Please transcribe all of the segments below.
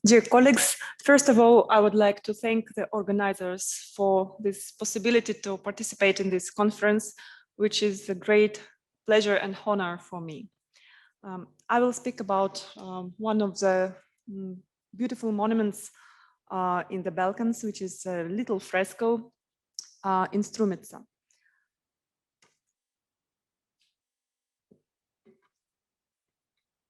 Dear colleagues, first of all, I would like to thank the organizers for this possibility to participate in this conference, which is a great pleasure and honor for me. I will speak about one of the beautiful monuments in the Balkans, which is a little fresco in Strumica.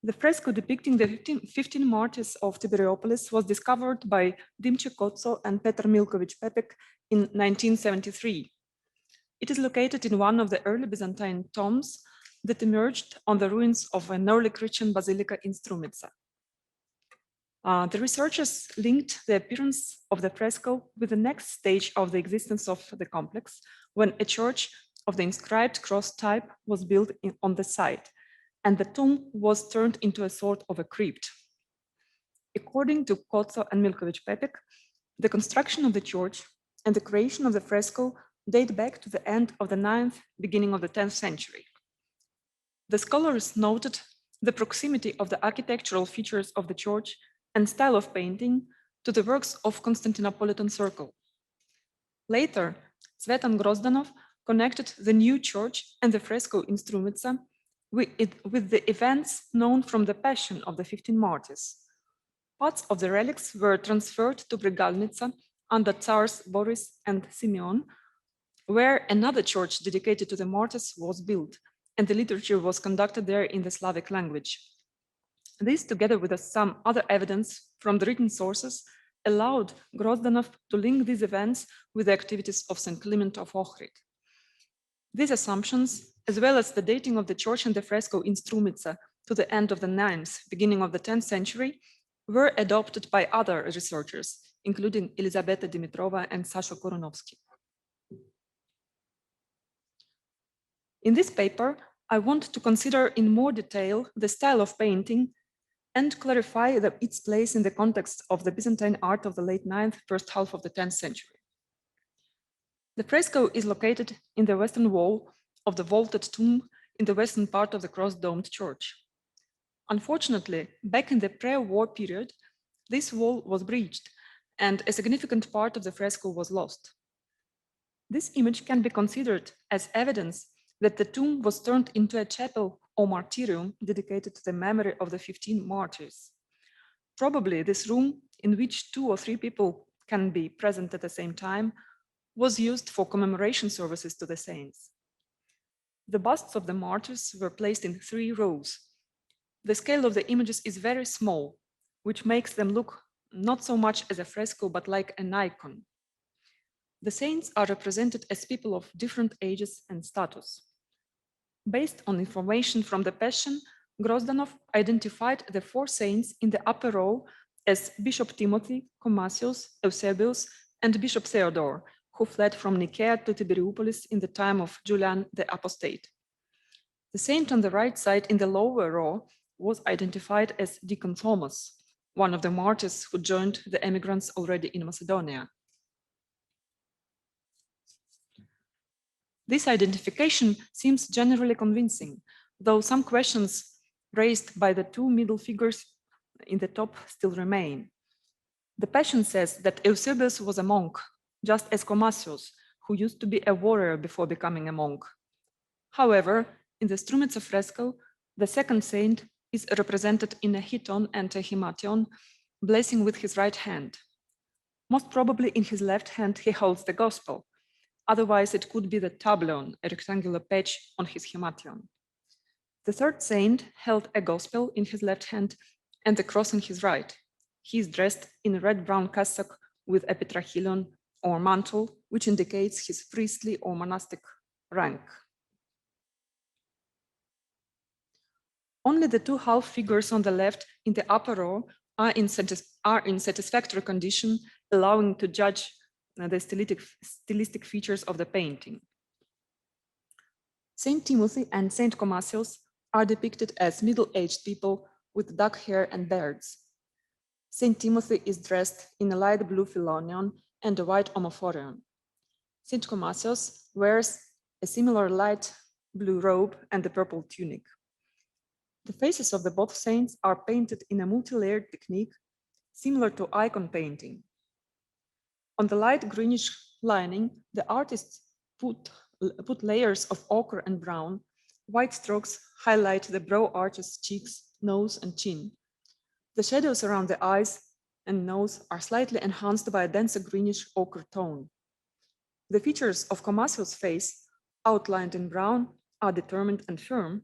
The fresco depicting the 15 martyrs of Tiberiopolis was discovered by Dimce Kotso and Petar Milković Pepek in 1973. It is located in one of the early Byzantine tombs that emerged on the ruins of an early Christian basilica in Strumica. The researchers linked the appearance of the fresco with the next stage of the existence of the complex, when a church of the inscribed cross type was built on the site, and the tomb was turned into a sort of a crypt. According to Kotso and Milković Pepek, the construction of the church and the creation of the fresco date back to the end of the 9th, beginning of the 10th century. The scholars noted the proximity of the architectural features of the church and style of painting to the works of Constantinopolitan circle. Later, Cvetan Grozdanov connected the new church and the fresco in Strumica with the events known from the Passion of the 15 Martyrs. Parts of the relics were transferred to Bregalnica under Tsars Boris and Simeon, where another church dedicated to the martyrs was built, and the liturgy was conducted there in the Slavic language. This, together with some other evidence from the written sources, allowed Grozdanov to link these events with the activities of St. Clement of Ohrid. These assumptions, as well as the dating of the church and the fresco in Strumica to the end of the 9th, beginning of the 10th century, were adopted by other researchers, including Elizabeta Dimitrova and Sasha Koronovsky. In this paper, I want to consider in more detail the style of painting and clarify its place in the context of the Byzantine art of the late 9th, first half of the 10th century. The fresco is located in the western wall of the vaulted tomb in the western part of the cross-domed church. Unfortunately, back in the pre-war period, this wall was breached and a significant part of the fresco was lost. This image can be considered as evidence that the tomb was turned into a chapel or martyrium dedicated to the memory of the 15 martyrs. Probably this room, in which 2 or 3 people can be present at the same time, was used for commemoration services to the saints. The busts of the martyrs were placed in 3 rows. The scale of the images is very small, which makes them look not so much as a fresco, but like an icon. The saints are represented as people of different ages and status. Based on information from the Passion, Grozdanov identified the 4 saints in the upper row as Bishop Timothy, Comasius, Eusebius, and Bishop Theodore, who fled from Nicaea to Tiberiopolis in the time of Julian the Apostate. The saint on the right side in the lower row was identified as Deacon Thomas, one of the martyrs who joined the emigrants already in Macedonia. This identification seems generally convincing, though some questions raised by the 2 middle figures in the top still remain. The Passion says that Eusebius was a monk, just as Comasius, who used to be a warrior before becoming a monk. However, in the Strumica fresco, the second saint is represented in a chiton and a himation, blessing with his right hand. Most probably in his left hand he holds the gospel. Otherwise, it could be the tableon, a rectangular patch on his himation. The third saint held a gospel in his left hand and the cross in his right. He is dressed in a red-brown cassock with a petrachilion or mantle, which indicates his priestly or monastic rank. Only the 2 half figures on the left in the upper row are in satisfactory condition, allowing to judge the stylistic features of the painting. Saint Timothy and Saint Comasius are depicted as middle-aged people with dark hair and beards. Saint Timothy is dressed in a light blue philonion and a white omophorion. Saint Comasius wears a similar light blue robe and a purple tunic. The faces of the both saints are painted in a multi-layered technique, similar to icon painting. On the light greenish lining, the artists put layers of ochre and brown. White strokes highlight the brow arches, cheeks, nose, and chin. The shadows around the eyes and nose are slightly enhanced by a denser greenish ochre tone. The features of Commassio's face, outlined in brown, are determined and firm,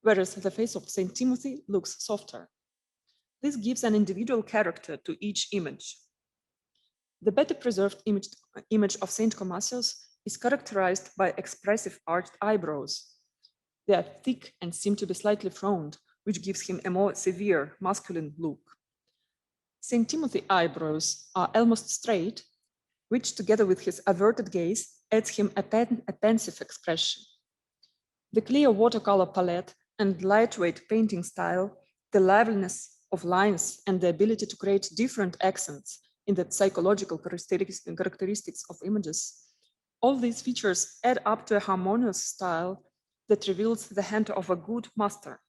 whereas the face of Saint Timothy looks softer. This gives an individual character to each image. The better preserved image of Saint Commassios is characterized by expressive arched eyebrows. They are thick and seem to be slightly frowned, which gives him a more severe, masculine look. Saint Timothy's eyebrows are almost straight, which together with his averted gaze adds him a pensive expression. The clear watercolor palette and lightweight painting style, the liveliness of lines and the ability to create different accents in the psychological characteristics of images, all these features add up to a harmonious style that reveals the hand of a good master.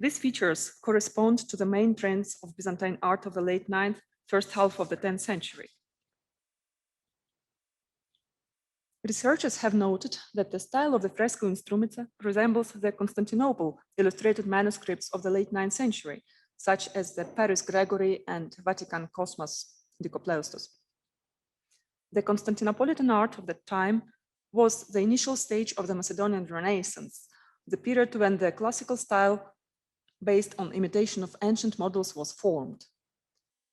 These features correspond to the main trends of Byzantine art of the late 9th, first half of the 10th century. Researchers have noted that the style of the fresco in Strumica resembles the Constantinople illustrated manuscripts of the late 9th century, such as the Paris Gregory and Vatican Cosmas Dicopleustos. The Constantinopolitan art of that time was the initial stage of the Macedonian Renaissance, the period when the classical style based on imitation of ancient models was formed.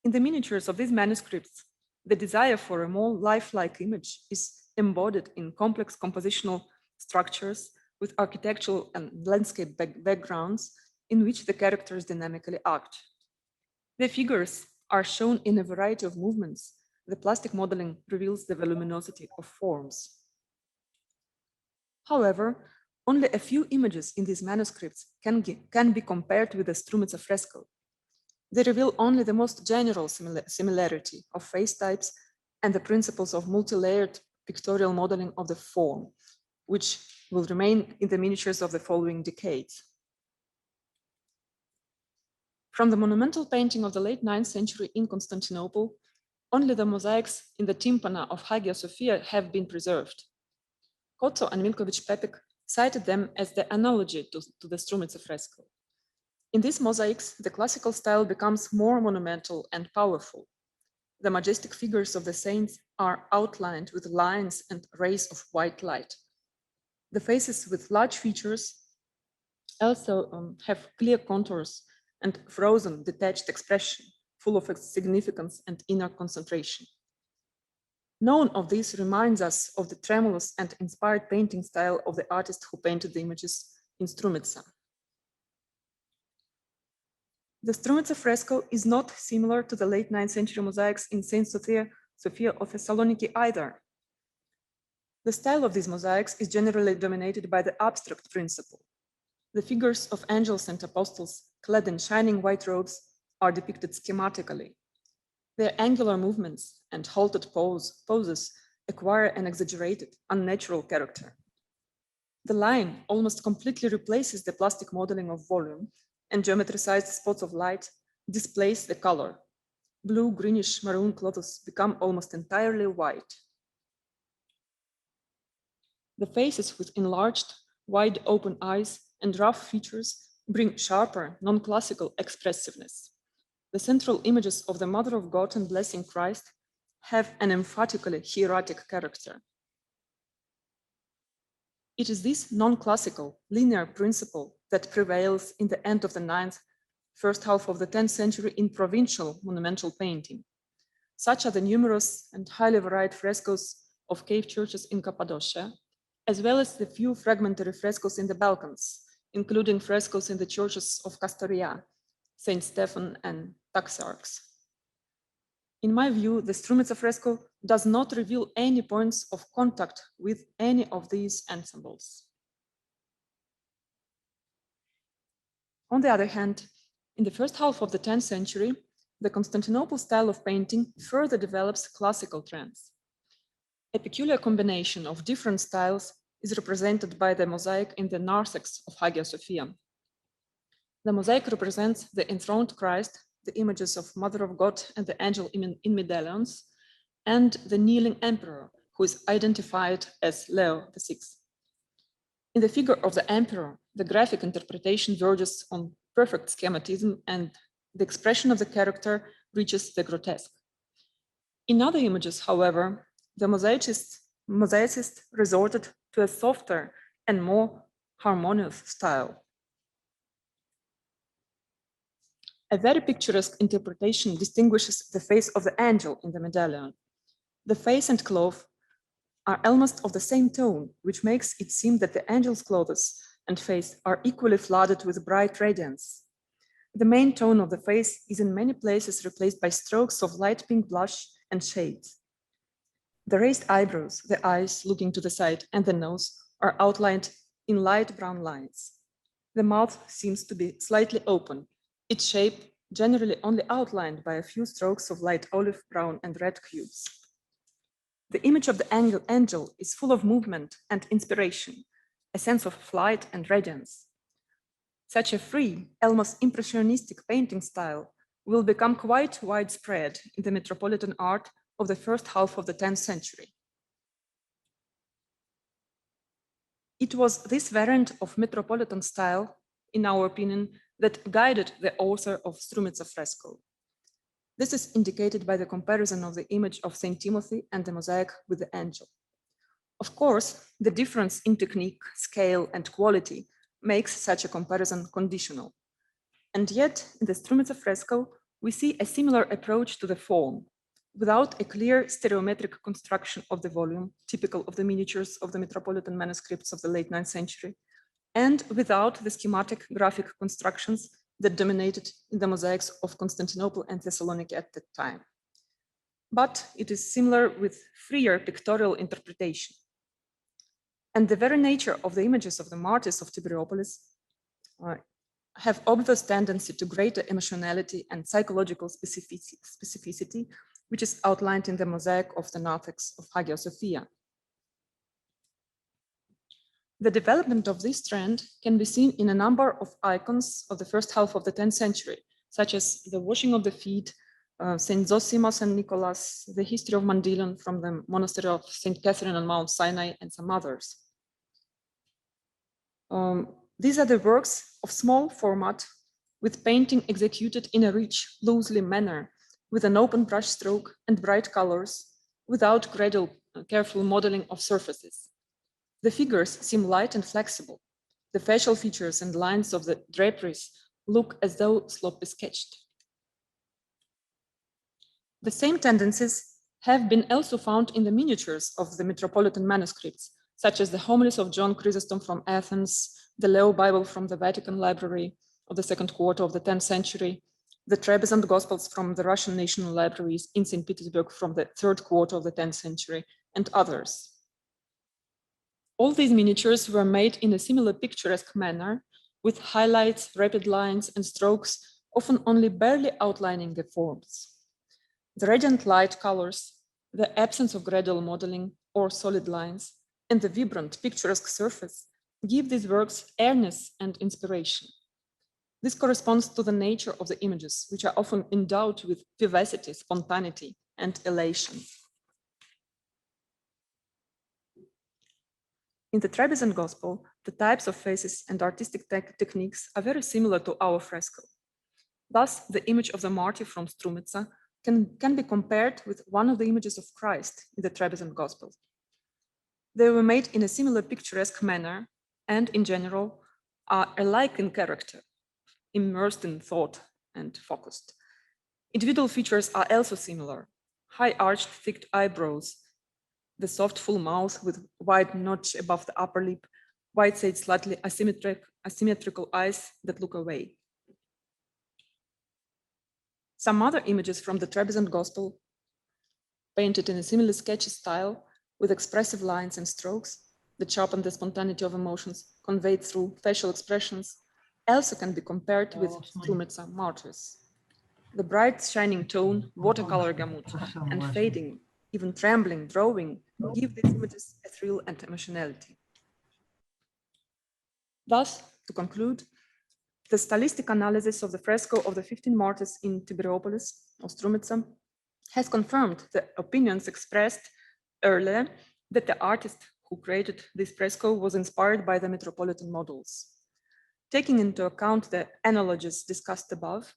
In the miniatures of these manuscripts, the desire for a more lifelike image is embodied in complex compositional structures with architectural and landscape backgrounds in which the characters dynamically act. The figures are shown in a variety of movements. The plastic modeling reveals the voluminosity of forms. However, only a few images in these manuscripts can be compared with the Strumica fresco. They reveal only the most general similarity of face types and the principles of multi-layered pictorial modeling of the form, which will remain in the miniatures of the following decades. From the monumental painting of the late 9th century in Constantinople, only the mosaics in the tympana of Hagia Sophia have been preserved. Kotso and Milkovic Pepek cited them as the analogy to the Strumica fresco. In these mosaics, the classical style becomes more monumental and powerful. The majestic figures of the saints are outlined with lines and rays of white light. The faces with large features also have clear contours and frozen, detached expression, full of significance and inner concentration. None of this reminds us of the tremulous and inspired painting style of the artist who painted the images in Strumica. The Strumica fresco is not similar to the late 9th century mosaics in Saint Sophia of Thessaloniki either. The style of these mosaics is generally dominated by the abstract principle. The figures of angels and apostles clad in shining white robes are depicted schematically. Their angular movements and halted poses acquire an exaggerated, unnatural character. The line almost completely replaces the plastic modeling of volume, and geometricized spots of light displace the color. Blue, greenish, maroon clothes become almost entirely white. The faces with enlarged, wide open eyes and rough features bring sharper, non-classical expressiveness. The central images of the Mother of God and Blessing Christ have an emphatically hieratic character. It is this non-classical, linear principle that prevails in the end of the 9th, first half of the 10th century in provincial monumental painting. Such are the numerous and highly varied frescoes of cave churches in Cappadocia, as well as the few fragmentary frescoes in the Balkans, including frescoes in the churches of Castoria, Saint Stephen, and Taxarchs. In my view, the Strumica fresco does not reveal any points of contact with any of these ensembles. On the other hand, in the first half of the 10th century, the Constantinople style of painting further develops classical trends. A peculiar combination of different styles is represented by the mosaic in the narthex of Hagia Sophia. The mosaic represents the enthroned Christ the images of Mother of God and the angel in medallions, and the kneeling emperor, who is identified as Leo VI. In the figure of the emperor, the graphic interpretation verges on perfect schematism, and the expression of the character reaches the grotesque. In other images, however, the mosaicist resorted to a softer and more harmonious style. A very picturesque interpretation distinguishes the face of the angel in the medallion. The face and cloth are almost of the same tone, which makes it seem that the angel's clothes and face are equally flooded with bright radiance. The main tone of the face is in many places replaced by strokes of light pink blush and shades. The raised eyebrows, the eyes looking to the side, and the nose are outlined in light brown lines. The mouth seems to be slightly open, its shape generally only outlined by a few strokes of light olive, brown, and red hues. The image of the angel is full of movement and inspiration, a sense of flight and radiance. Such a free, almost impressionistic painting style will become quite widespread in the metropolitan art of the first half of the 10th century. It was this variant of metropolitan style, in our opinion, that guided the author of Strumica fresco. This is indicated by the comparison of the image of Saint Timothy and the mosaic with the angel. Of course, the difference in technique, scale, and quality makes such a comparison conditional. And yet, in the Strumica fresco, we see a similar approach to the form, without a clear stereometric construction of the volume, typical of the miniatures of the metropolitan manuscripts of the late 9th century, and without the schematic graphic constructions that dominated in the mosaics of Constantinople and Thessaloniki at that time. But it is similar with freer pictorial interpretation. And the very nature of the images of the martyrs of Tiberiopolis have obvious tendency to greater emotionality and psychological specificity, which is outlined in the mosaic of the narthex of Hagia Sophia. The development of this trend can be seen in a number of icons of the first half of the 10th century, such as the washing of the feet, St. Zosimos and Nicholas, the history of Mandilion from the monastery of St. Catherine on Mount Sinai, and some others. These are the works of small format with painting executed in a rich, loosely manner, with an open brush stroke and bright colors, without gradual, careful modeling of surfaces. The figures seem light and flexible. The facial features and lines of the draperies look as though sloppily sketched. The same tendencies have been also found in the miniatures of the metropolitan manuscripts, such as the homilies of John Chrysostom from Athens, the Leo Bible from the Vatican Library of the second quarter of the 10th century, the Trebizond Gospels from the Russian National Libraries in St. Petersburg from the third quarter of the 10th century, and others. All these miniatures were made in a similar picturesque manner, with highlights, rapid lines, and strokes, often only barely outlining the forms. The radiant light colors, the absence of gradual modeling or solid lines, and the vibrant picturesque surface give these works airness and inspiration. This corresponds to the nature of the images, which are often endowed with vivacity, spontaneity, and elation. In the Trebizond Gospel, the types of faces and artistic techniques are very similar to our fresco. Thus, the image of the martyr from Strumica can be compared with one of the images of Christ in the Trebizond Gospel. They were made in a similar picturesque manner and, in general, are alike in character, immersed in thought and focused. Individual features are also similar: high-arched, thick eyebrows, the soft, full mouth with wide notch above the upper lip, wide-set, slightly asymmetrical eyes that look away. Some other images from the Trebizond Gospel, painted in a similar sketchy style, with expressive lines and strokes that sharpen the spontaneity of emotions conveyed through facial expressions, also can be compared with Strumica Martyrs. The bright, shining tone, watercolor gamut, and fading, even trembling, drawing, give these images a thrill and emotionality. Thus, to conclude, The stylistic analysis of the fresco of the 15 Martyrs in Tiberiopolis, or Strumica, has confirmed the opinions expressed earlier that the artist who created this fresco was inspired by the metropolitan models. Taking into account the analogies discussed above,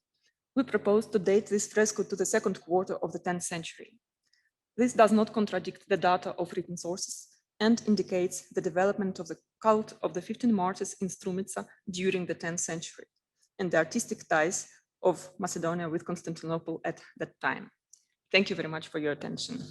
we propose to date this fresco to the second quarter of the 10th century. This does not contradict the data of written sources and indicates the development of the cult of the 15 Martyrs in Strumica during the 10th century and the artistic ties of Macedonia with Constantinople at that time. Thank you very much for your attention.